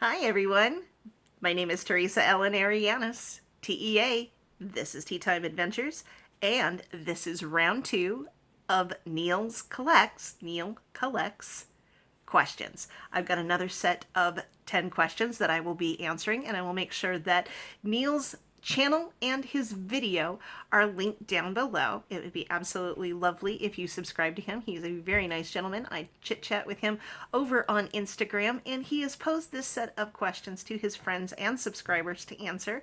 Hi everyone, my name is Teresa Ellen Arianis, T.E.A. This is Tea Time Adventures, and this is round 2 of Neil Collects questions. I've got another set of 10 questions that I will be answering, and I will make sure that Neil's channel and his video are linked down below. It would be absolutely lovely if you subscribe to him. He's a very nice gentleman. I chit chat with him over on Instagram, and he has posed this set of questions to his friends and subscribers to answer.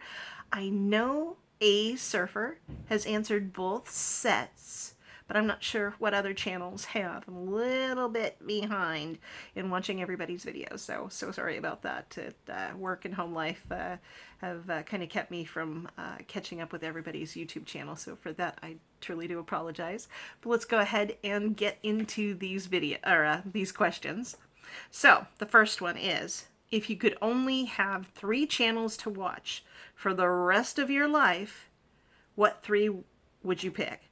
I know a surfer has answered both sets, but I'm not sure what other channels have. I'm a little bit behind in watching everybody's videos, so sorry about that. Work and home life have kind of kept me from catching up with everybody's YouTube channel, so for that I truly do apologize. But let's go ahead and get into these these questions. So the first one is, if you could only have 3 channels to watch for the rest of your life, what 3 would you pick?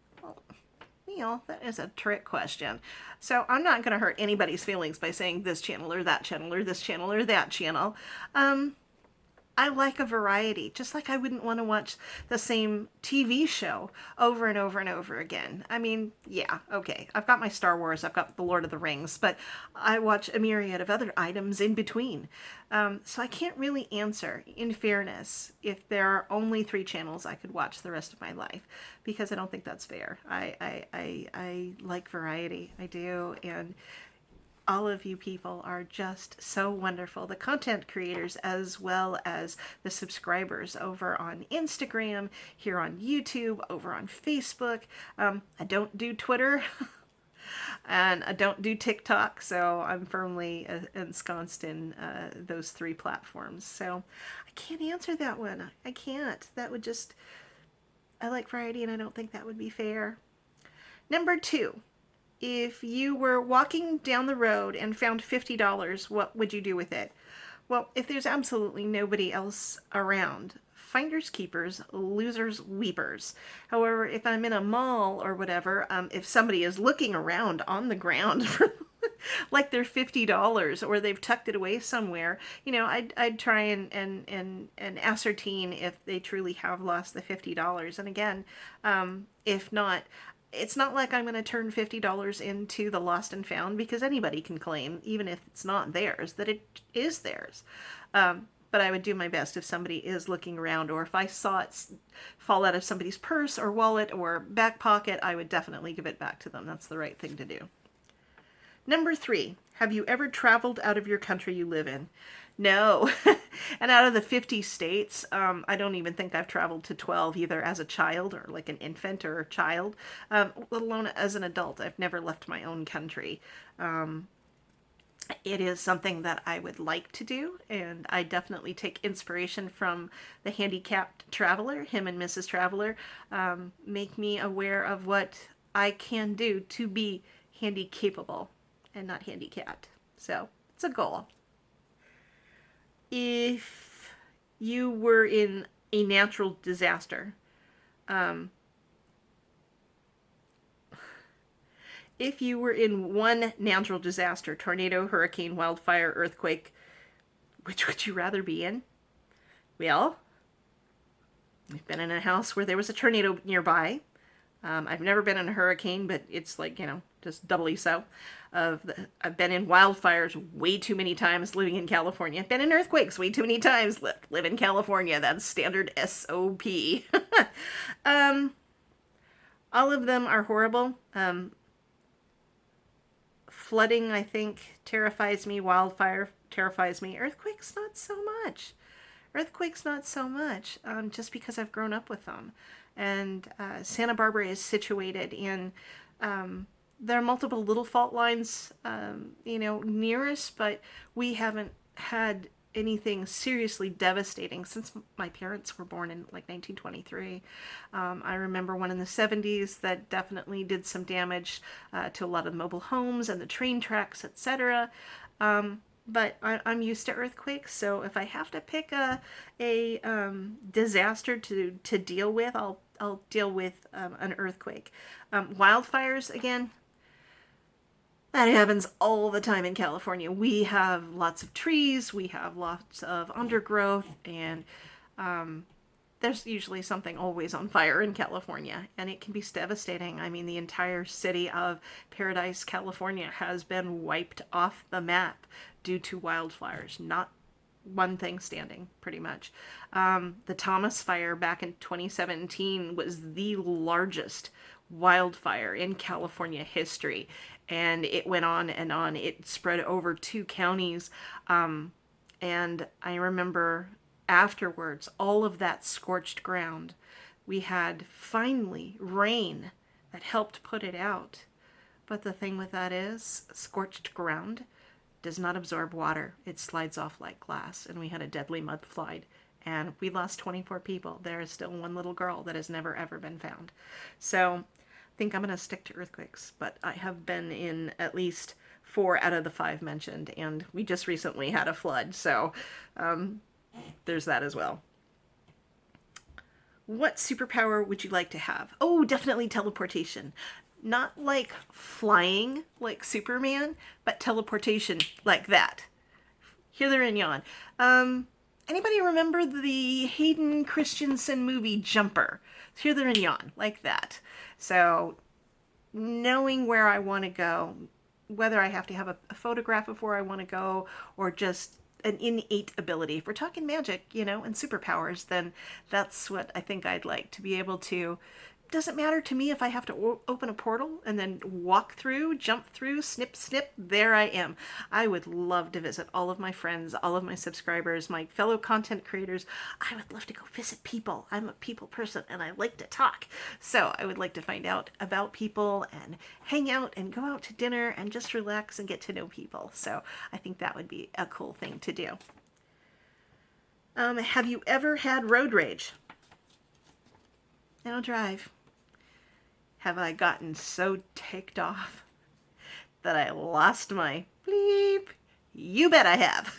Neil, that is a trick question. So I'm not going to hurt anybody's feelings by saying this channel or that channel or this channel or that channel. I like a variety, just like I wouldn't want to watch the same TV show over and over and over again. I mean, yeah, okay, I've got my Star Wars, I've got the Lord of the Rings, but I watch a myriad of other items in between. So I can't really answer, in fairness, if there are only 3 channels I could watch the rest of my life, because I don't think that's fair. I like variety, I do, and all of you people are just so wonderful. The content creators as well as the subscribers over on Instagram, here on YouTube, over on Facebook. I don't do Twitter and I don't do TikTok, so I'm firmly ensconced in those 3 platforms. So I can't answer that one. I can't. That would just... I like variety and I don't think that would be fair. Number 2. If you were walking down the road and found $50, what would you do with it? Well, if there's absolutely nobody else around, finders keepers, losers weepers. However, if I'm in a mall or whatever, if somebody is looking around on the ground for like they're $50 or they've tucked it away somewhere, I'd try and ascertain if they truly have lost the $50. And again, if not, it's not like I'm going to turn $50 into the lost and found, because anybody can claim, even if it's not theirs, that it is theirs. But I would do my best if somebody is looking around, or if I saw it fall out of somebody's purse or wallet or back pocket, I would definitely give it back to them. That's the right thing to do. Number 3, have you ever traveled out of your country you live in? No. And out of the 50 states, I don't even think I've traveled to 12, either as a child or like an infant or a child, let alone as an adult. I've never left my own country. It is something that I would like to do, and I definitely take inspiration from the handicapped traveler. Him and Mrs. Traveler make me aware of what I can do to be handy capable and not handicapped. So it's a goal. If you were in a natural disaster, if you were in one natural disaster, tornado, hurricane, wildfire, earthquake, which would you rather be in? Well, I've been in a house where there was a tornado nearby. I've never been in a hurricane, but it's like, just doubly so. I've been in wildfires way too many times living in California. I've been in earthquakes way too many times. Live in California. That's standard SOP. All of them are horrible. Flooding, I think, terrifies me. Wildfire terrifies me. Earthquakes, not so much. Just because I've grown up with them. And Santa Barbara is situated in... there are multiple little fault lines, near us, but we haven't had anything seriously devastating since my parents were born in like 1923. I remember one in the 70s that definitely did some damage to a lot of the mobile homes and the train tracks, etc. But I'm used to earthquakes, so if I have to pick a disaster to deal with, I'll deal with an earthquake. Wildfires, again, That happens all the time in California. We have lots of trees, we have lots of undergrowth, and there's usually something always on fire in California, and it can be devastating. I mean, the entire city of Paradise, California has been wiped off the map due to wildfires. Not one thing standing, pretty much. The Thomas Fire back in 2017 was the largest wildfire in California history, and it went on and on. It spread over 2 counties, and I remember afterwards, all of that scorched ground, we had finally rain that helped put it out. But the thing with that is, scorched ground does not absorb water. It slides off like glass, and we had a deadly mudslide, and we lost 24 people. There is still one little girl that has never ever been found. So I think I'm going to stick to earthquakes, but I have been in at least 4 out of the 5 mentioned, and we just recently had a flood, so there's that as well. What superpower would you like to have? Oh, definitely teleportation. Not like flying like Superman, but teleportation like that. Hither and yon. Anybody remember the Hayden Christensen movie Jumper? Hither and yon, like that. So, knowing where I want to go, whether I have to have a photograph of where I want to go, or just an innate ability. If we're talking magic, and superpowers, then that's what I think I'd like, to be able to. Doesn't matter to me if I have to open a portal and then walk through, jump through, snip, snip, there I am. I would love to visit all of my friends, all of my subscribers, my fellow content creators. I would love to go visit people. I'm a people person and I like to talk. So I would like to find out about people and hang out and go out to dinner and just relax and get to know people. So I think that would be a cool thing to do. Have you ever had road rage? I don't drive. Have I gotten so ticked off that I lost my bleep? You bet I have.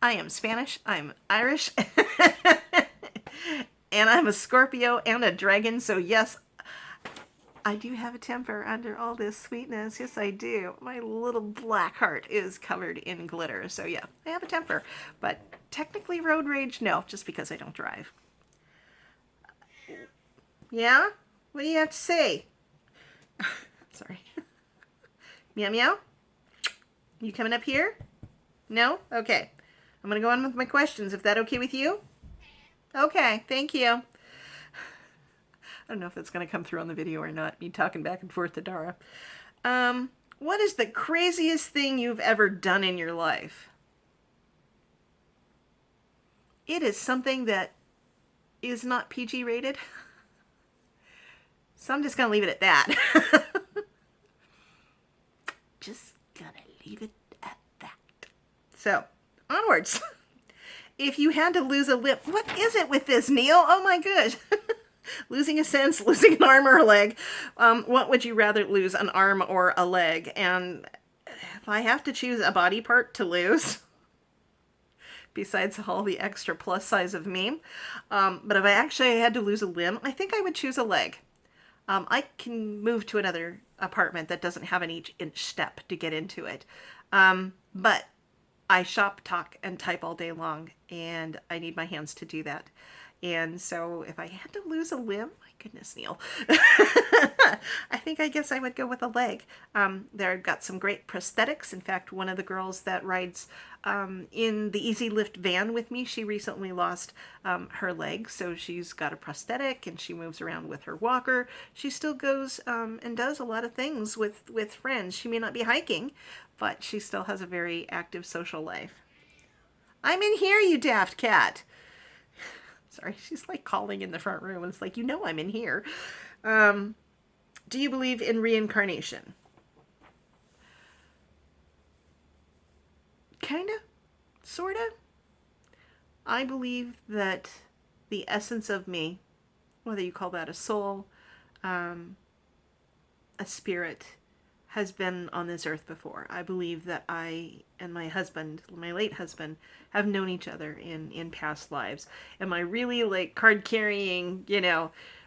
I am Spanish, I'm Irish, and I'm a Scorpio and a dragon, so yes, I do have a temper under all this sweetness. Yes, I do. My little black heart is covered in glitter, so yeah, I have a temper. But technically road rage, no, just because I don't drive. Yeah? What do you have to say? Sorry. Meow meow? You coming up here? No? Okay. I'm going to go on with my questions. If that okay with you? Okay, thank you. I don't know if that's going to come through on the video or not, me talking back and forth to Dara. What is the craziest thing you've ever done in your life? It is something that is not PG rated. So I'm just going to leave it at that. Just going to leave it at that. So, onwards. If you had to lose a limb, what is it with this, Neil? Oh my gosh. Losing a sense, losing an arm or a leg. What would you rather lose, an arm or a leg? And if I have to choose a body part to lose, besides all the extra plus size of me, but if I actually had to lose a limb, I think I would choose a leg. I can move to another apartment that doesn't have an each-inch step to get into it. But I shop, talk, and type all day long, and I need my hands to do that. And so if I had to lose a limb, my goodness, Neil, I guess I would go with a leg. They've got some great prosthetics. In fact, one of the girls that rides in the Easy Lift van with me, she recently lost her leg, so she's got a prosthetic and she moves around with her walker. She still goes and does a lot of things with friends. She may not be hiking, but she still has a very active social life. I'm in here, you daft cat. Sorry, she's like calling in the front room, and it's like, I'm in here. Do you believe in reincarnation? Kinda, sorta. I believe that the essence of me, whether you call that a soul, a spirit, has been on this earth before. I believe that I and my husband, my late husband, have known each other in past lives. Am I really like card carrying,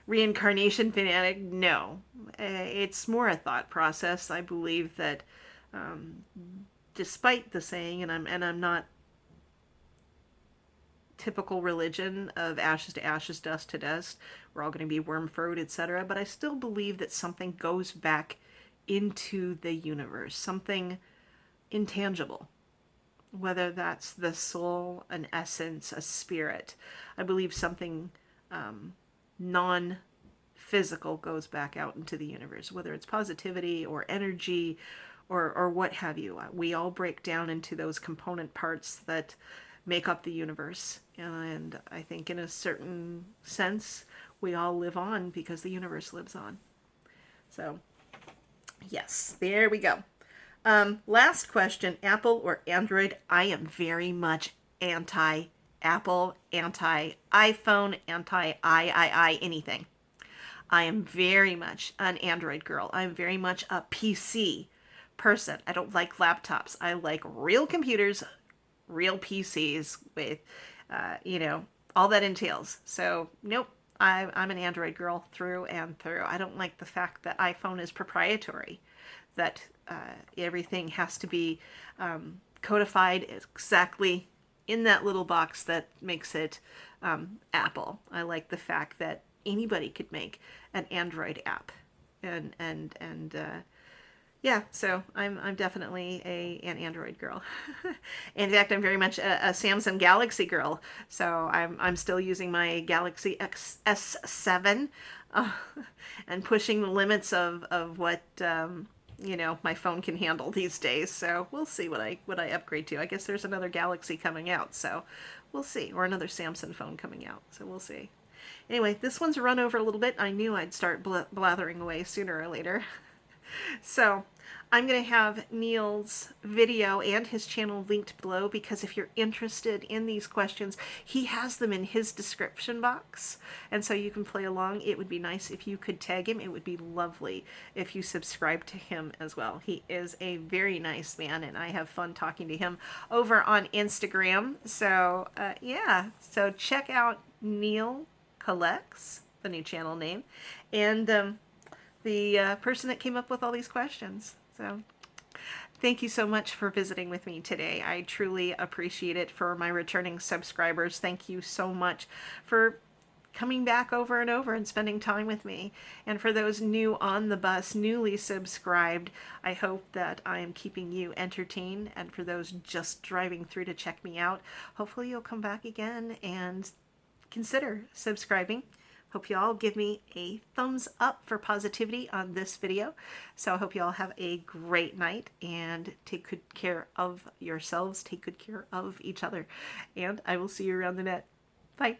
reincarnation fanatic, no. It's more a thought process. I believe that despite the saying, and I'm not typical religion of ashes to ashes, dust to dust, we're all going to be worm furrowed, etc. But I still believe that something goes back into the universe, something intangible, whether that's the soul, an essence, a spirit. I believe something non physical goes back out into the universe, whether it's positivity or energy or what have you. We all break down into those component parts that make up the universe. And I think in a certain sense, we all live on because the universe lives on. So, yes, there we go. Last question, Apple or Android? I am very much anti-Apple, anti-iPhone, anti-I anything. I am very much an Android girl. I'm very much a PC person. I don't like laptops. I like real computers, real PCs with, all that entails. So, nope, I'm an Android girl through and through. I don't like the fact that iPhone is proprietary, that everything has to be codified exactly in that little box that makes it Apple. I like the fact that anybody could make an Android app, and yeah, so I'm definitely an Android girl. In fact, I'm very much a Samsung Galaxy girl. So I'm still using my Galaxy S7 and pushing the limits of what my phone can handle these days. So we'll see what I upgrade to. I guess there's another Galaxy coming out, so we'll see, or another Samsung phone coming out. So we'll see. Anyway, this one's run over a little bit. I knew I'd start blathering away sooner or later. So I'm going to have Neil's video and his channel linked below, because if you're interested in these questions, he has them in his description box. And so you can play along. It would be nice if you could tag him. It would be lovely if you subscribe to him as well. He is a very nice man, and I have fun talking to him over on Instagram. So yeah, so check out Neil Collects, the new channel name, and the person that came up with all these questions. So thank you so much for visiting with me today. I truly appreciate it. For my returning subscribers, thank you so much for coming back over and over and spending time with me. And for those new on the bus, newly subscribed, I hope that I am keeping you entertained. And for those just driving through to check me out, hopefully you'll come back again and consider subscribing. Hope you all give me a thumbs up for positivity on this video. So I hope you all have a great night and take good care of yourselves, take good care of each other, and I will see you around the net. Bye.